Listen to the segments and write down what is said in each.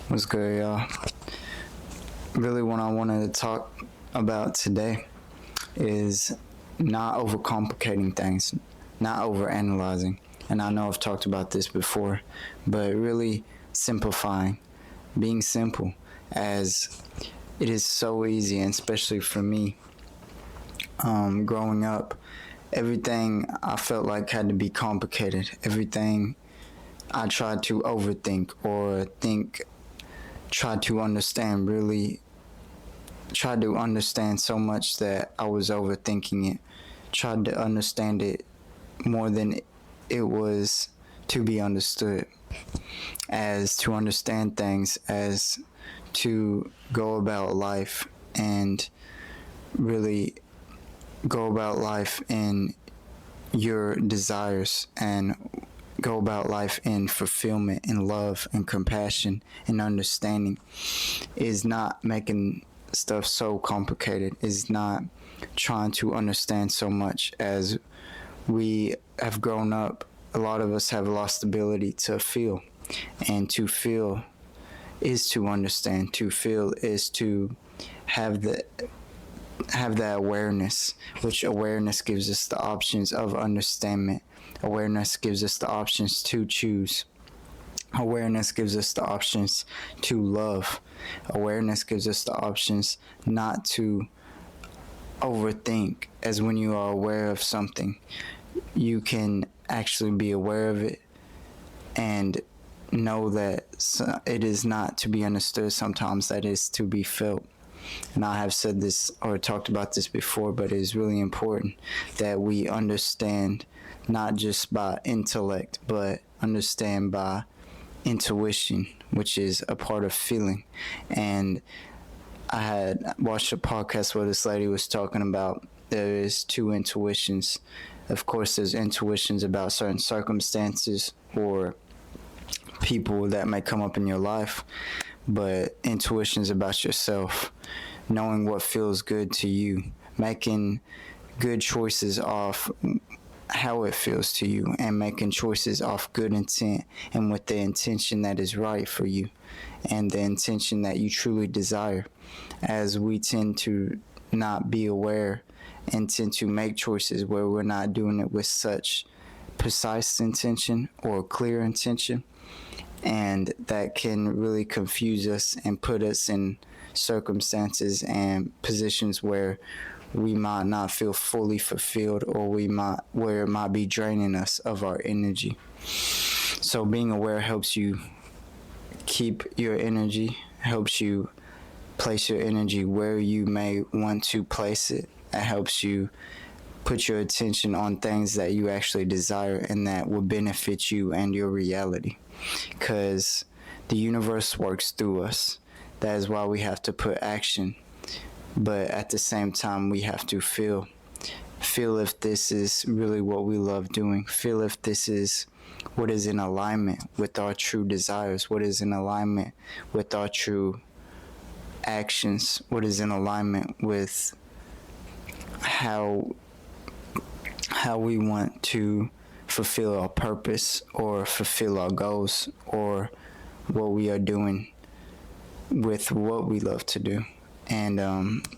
What's good, y'all? Really, what I wanted to talk about today is not overcomplicating things, not overanalyzing. And I know I've talked about this before, but really simplifying, being simple, as it is so easy, and especially for me, growing up, everything I felt like had to be complicated. Everything I tried to overthink or tried to understand, really tried to understand so much that I was overthinking it. Tried to understand it more than it was to be understood. As to understand things, as to go about life and really go about life in your desires and go about life in fulfillment and love and compassion and understanding is not making stuff so complicated, is not trying to understand so much. As we have grown up, a lot of us have lost the ability to feel, and to feel is to understand. To feel is to have that awareness, which awareness gives us the options of understanding. Awareness gives us the options to choose. Awareness gives us the options to love. Awareness gives us the options not to overthink. As when you are aware of something, you can actually be aware of it and know that it is not to be understood sometimes, that is to be felt. And I have said this or talked about this before, but it is really important that we understand not just by intellect, but understand by intuition, which is a part of feeling. And I had watched a podcast where this lady was talking about there is two intuitions. Of course, there's intuitions about certain circumstances or people that may come up in your life, but intuitions about yourself, knowing what feels good to you, making good choices off how it feels to you, and making choices off good intent and with the intention that is right for you and the intention that you truly desire. As we tend to not be aware and tend to make choices where we're not doing it with such precise intention or clear intention, and that can really confuse us and put us in circumstances and positions where we might not feel fully fulfilled, or where it might be draining us of our energy. So being aware helps you keep your energy, helps you place your energy where you may want to place it. It helps you put your attention on things that you actually desire and that will benefit you and your reality. Because the universe works through us. That is why we have to put action. But at the same time, we have to feel if this is really what we love doing. Feel if this is what is in alignment with our true desires, what is in alignment with our true actions, what is in alignment with how we want to fulfill our purpose or fulfill our goals, or what we are doing with what we love to do. And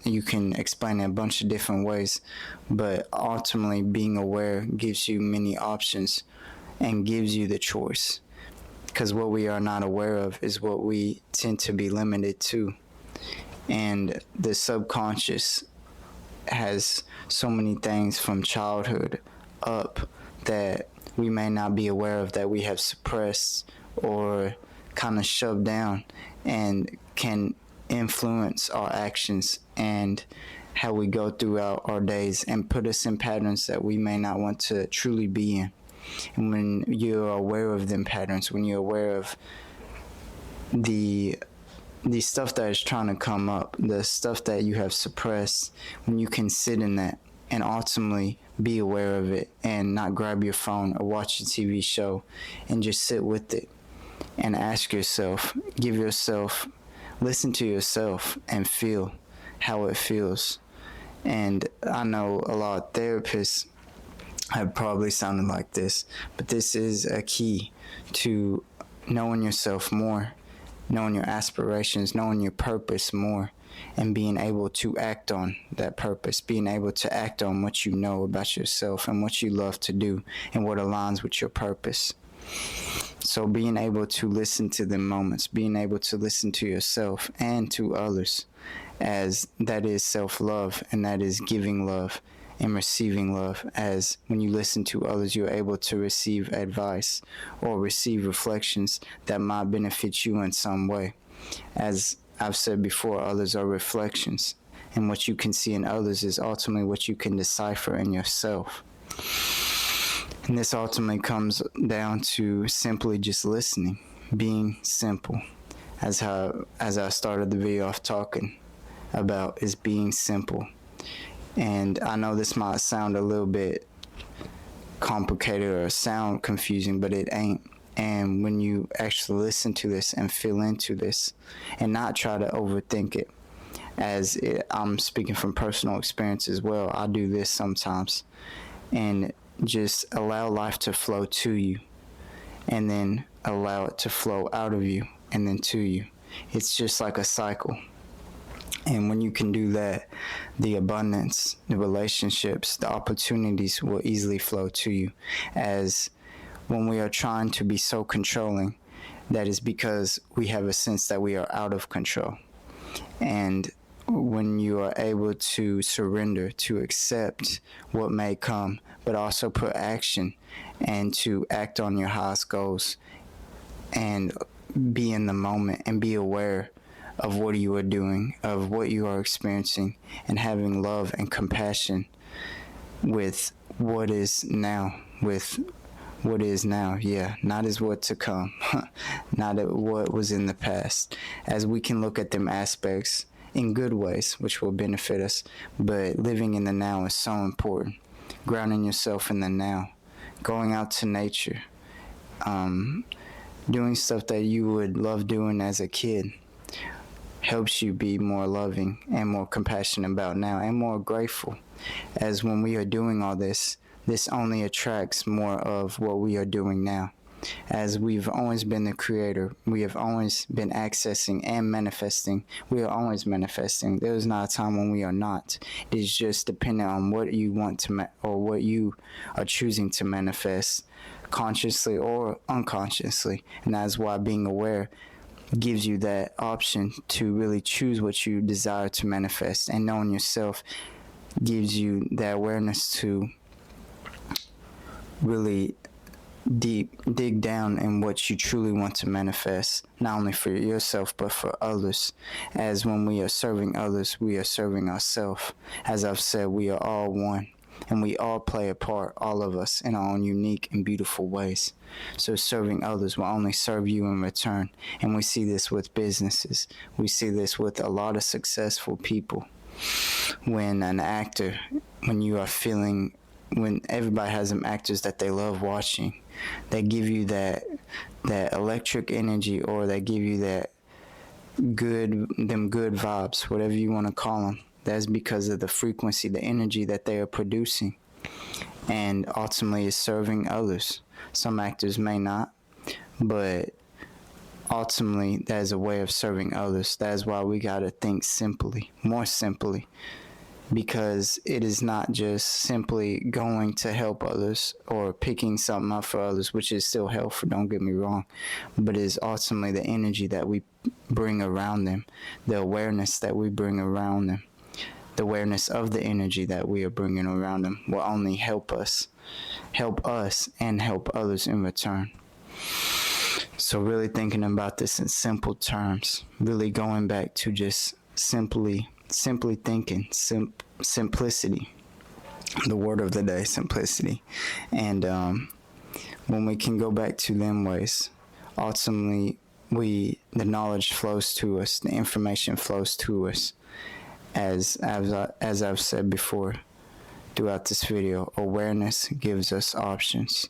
you can explain it a bunch of different ways, but ultimately being aware gives you many options and gives you the choice, because what we are not aware of is what we tend to be limited to. And the subconscious has so many things from childhood up that we may not be aware of, that we have suppressed or kind of shoved down, and can influence our actions and how we go throughout our days and put us in patterns that we may not want to truly be in. And when you're aware of them patterns, when you're aware of the stuff that is trying to come up, the stuff that you have suppressed, when you can sit in that and ultimately be aware of it and not grab your phone or watch a TV show, and just sit with it and ask yourself, listen to yourself and feel how it feels. And I know a lot of therapists have probably sounded like this, but this is a key to knowing yourself more knowing your aspirations, knowing your purpose more, and being able to act on that purpose, being able to act on what you know about yourself and what you love to do and what aligns with your purpose. So being able to listen to the moments, being able to listen to yourself and to others, as that is self-love and that is giving love and receiving love. As when you listen to others, you're able to receive advice or receive reflections that might benefit you in some way. As I've said before, others are reflections, and what you can see in others is ultimately what you can decipher in yourself. And this ultimately comes down to simply just listening, being simple. As I started the video off talking about, is being simple. And I know this might sound a little bit complicated or sound confusing, but it ain't. And when you actually listen to this and feel into this and not try to overthink it, I'm speaking from personal experience as well. I do this sometimes, and just allow life to flow to you, and then allow it to flow out of you and then to you. It's just like a cycle. And when you can do that, the abundance, the relationships, the opportunities will easily flow to you. As when we are trying to be so controlling, that is because we have a sense that we are out of control. And when you are able to surrender, to accept what may come, but also put action and to act on your highest goals and be in the moment and be aware of what you are doing, of what you are experiencing, and having love and compassion with what is now, not as what to come, not at what was in the past, as we can look at them aspects in good ways, which will benefit us, but living in the now is so important. Grounding yourself in the now, going out to nature, doing stuff that you would love doing as a kid, helps you be more loving and more compassionate about now and more grateful. As when we are doing all this, this only attracts more of what we are doing now. As we've always been the creator, we have always been accessing and manifesting. We are always manifesting. There is not a time when we are not. It is just dependent on what you want to or what you are choosing to manifest, consciously or unconsciously. And that's why being aware gives you that option to really choose what you desire to manifest, and knowing yourself gives you that awareness to really dig down in what you truly want to manifest, not only for yourself but for others. As when we are serving others, we are serving ourselves. As I've said, we are all one, and we all play a part, all of us, in our own unique and beautiful ways. So serving others will only serve you in return. And we see this with businesses. We see this with a lot of successful people. When an actor, when everybody has them actors that they love watching, they give you that electric energy, or they give you them good vibes, whatever you want to call them. That's because of the frequency, the energy that they are producing, and ultimately is serving others. Some actors may not, but ultimately that is a way of serving others. That is why we got to think simply, more simply, because it is not just simply going to help others or picking something up for others, which is still helpful, don't get me wrong, but it is ultimately the energy that we bring around them, the awareness that we bring around them. The awareness of the energy that we are bringing around them will only help us and help others in return. So really thinking about this in simple terms, really going back to just simply thinking, simplicity, the word of the day, simplicity. And when we can go back to them ways, ultimately the knowledge flows to us, the information flows to us. As I've said before throughout this video, awareness gives us options,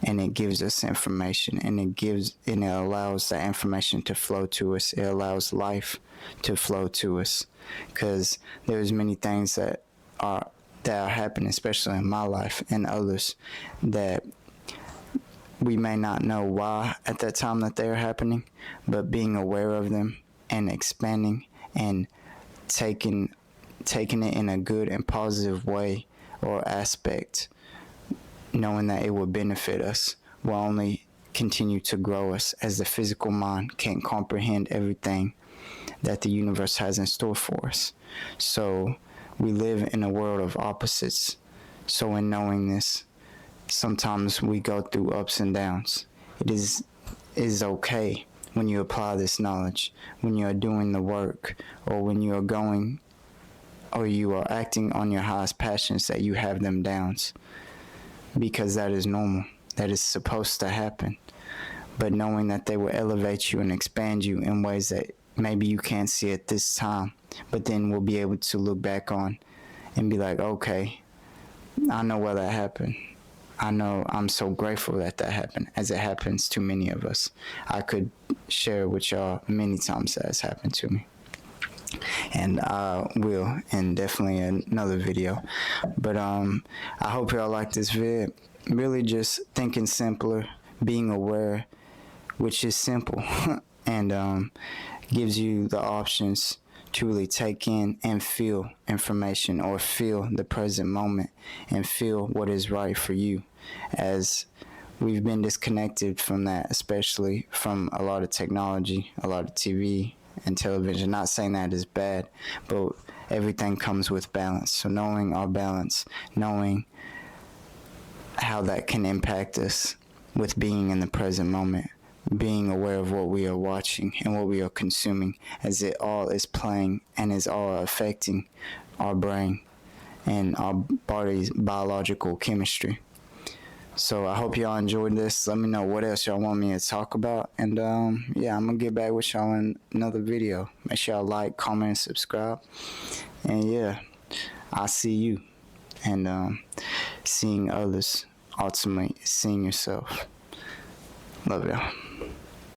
and it gives us information, and it allows that information to flow to us. It allows life to flow to us, because there's many things that are happening, especially in my life and others, that we may not know why at that time that they are happening, but being aware of them and expanding and taking it in a good and positive way or aspect, knowing that it will benefit us, will only continue to grow us, as the physical mind can't comprehend everything that the universe has in store for us. So we live in a world of opposites. So in knowing this, sometimes we go through ups and downs. It is okay when you apply this knowledge, when you are doing the work, or when you are going, or you are acting on your highest passions, that you have them downs, because that is normal. That is supposed to happen. But knowing that they will elevate you and expand you in ways that maybe you can't see at this time, but then we'll be able to look back on and be like, okay, I know why that happened. I know I'm so grateful that that happened, as it happens to many of us. I could share with y'all many times that has happened to me. And I will in definitely another video. But I hope y'all like this vid. Really just thinking simpler, being aware, which is simple, and gives you the options to really take in and feel information, or feel the present moment and feel what is right for you, as we've been disconnected from that, especially from a lot of technology, a lot of TV and television. Not saying that is bad, but everything comes with balance. So knowing our balance, knowing how that can impact us with being in the present moment, being aware of what we are watching and what we are consuming, as it all is playing and is all affecting our brain and our body's biological chemistry. So I hope y'all enjoyed this. Let me know what else y'all want me to talk about. And yeah, I'm going to get back with y'all in another video. Make sure y'all like, comment, and subscribe. And yeah, I'll see you. And seeing others, ultimately seeing yourself. Love y'all.